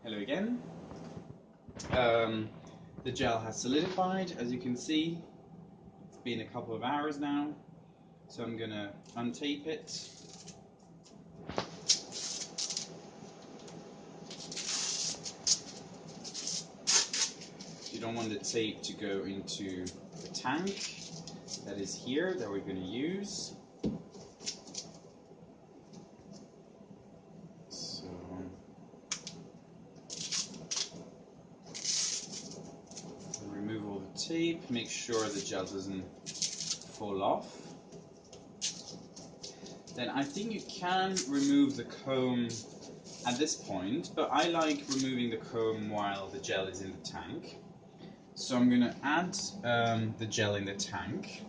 Hello again. The gel has solidified, as you can see. It's been a couple of hours now, so I'm gonna untape it. You don't want the tape to go into the tank that is here that we're gonna use. Remove all the tape, make sure the gel doesn't fall off. Then I think you can remove the comb at this point, but I like removing the comb while the gel is in the tank. So I'm going to add the gel in the tank.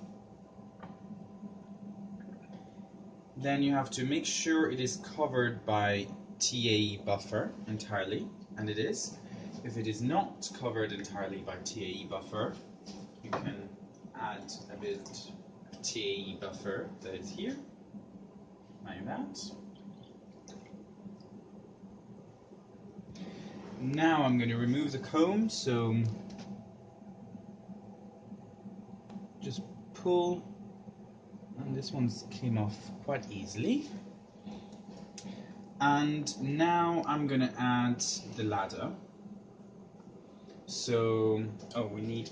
Then you have to make sure it is covered by TAE buffer entirely, and it is. If it is not covered entirely by TAE buffer, you can add a bit of TAE buffer that is here, like that. Now I'm going to remove the comb, so just pull, and this one came off quite easily. And now I'm going to add the ladder. So, we need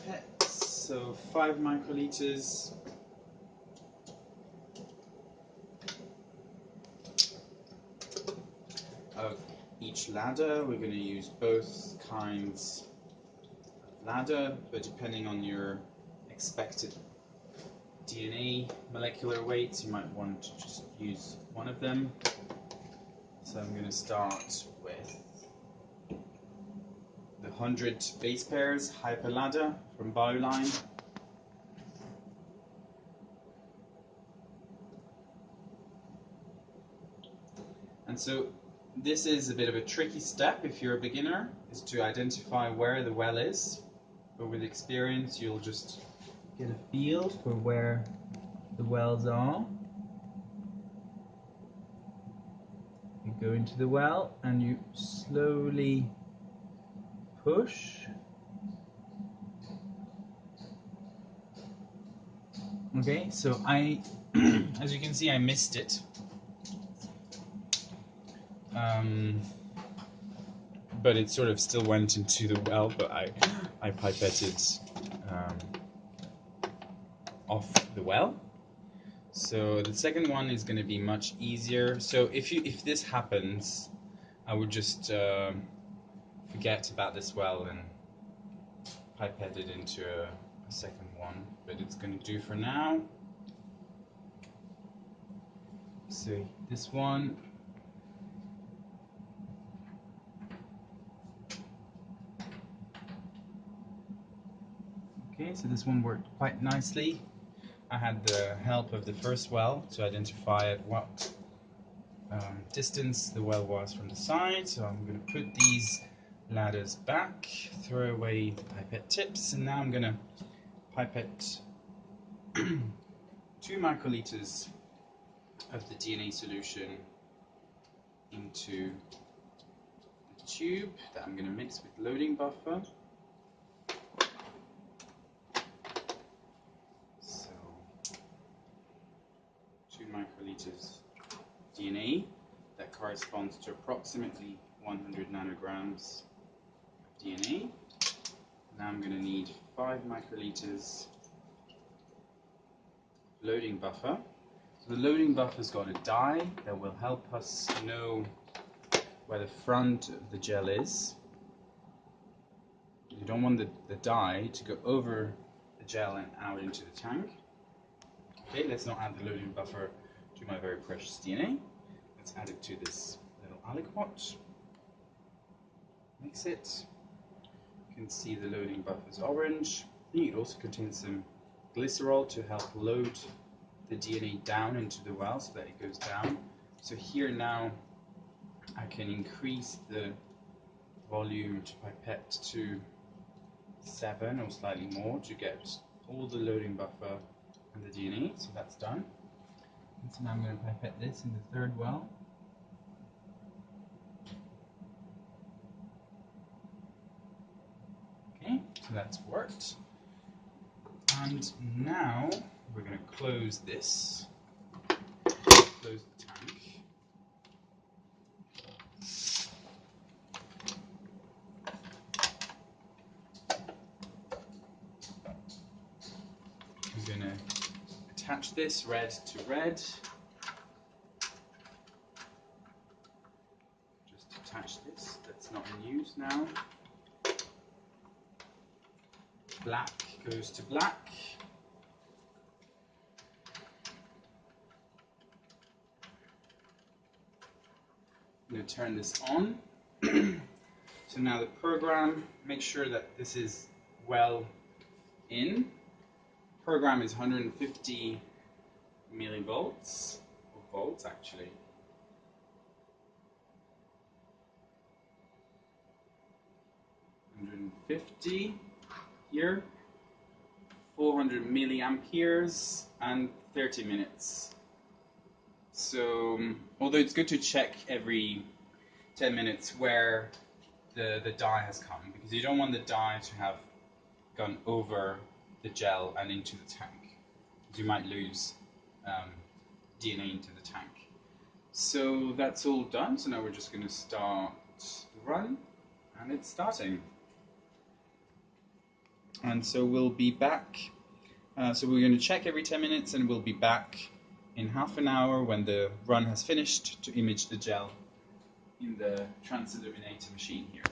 pipettes, so 5 microliters. Of each ladder. We're going to use both kinds of ladder, but depending on your expected DNA molecular weight, you might want to just use one of them. So I'm going to start with the 100 base pairs hyper ladder from Bioline. And so this is a bit of a tricky step if you're a beginner, is to identify where the well is. But with experience you'll just get a feel for where the wells are. You go into the well and you slowly push. Okay, so as you can see, I missed it. But it sort of still went into the well, but I pipetted off the well. So the second one is going to be much easier. So if this happens, I would just forget about this well and pipette it into a second one, but it's going to do for now. So this one, okay, so this one worked quite nicely. I had the help of the first well to identify at what distance the well was from the side. So I'm going to put these ladders back, throw away the pipette tips, and now I'm going to pipette 2 microliters of the DNA solution into the tube that I'm going to mix with loading buffer. So 2 microliters DNA, that corresponds to approximately 100 nanograms of DNA. Now I'm going to need 5 microliters loading buffer. So the loading buffer's got a dye that will help us know where the front of the gel is. You don't want the dye to go over the gel and out into the tank. Okay, let's not add the loading buffer to my very precious DNA. Let's add it to this little aliquot. Mix it. You can see the loading buffer is orange. It also contains some glycerol to help load the DNA down into the well so that it goes down. So here now I can increase the volume to pipette to 7 or slightly more to get all the loading buffer and the DNA. So that's done. And so now I'm going to pipette this in the third well. that's worked. And now we're going to close this, close the tank. I'm going to attach this red to red. Just attach this, that's not in use now. Black goes to black. I'm going to turn this on. So now the program, make sure that this is well in. Program is 150 millivolts, or volts actually. 150 here, 400 milliamperes, and 30 minutes. So, although it's good to check every 10 minutes where the dye has come, because you don't want the dye to have gone over the gel and into the tank, because you might lose DNA into the tank. So that's all done, so now we're just going to start the run, and it's starting. And so we'll be back, so we're going to check every 10 minutes, and we'll be back in half an hour when the run has finished to image the gel in the transilluminator machine here.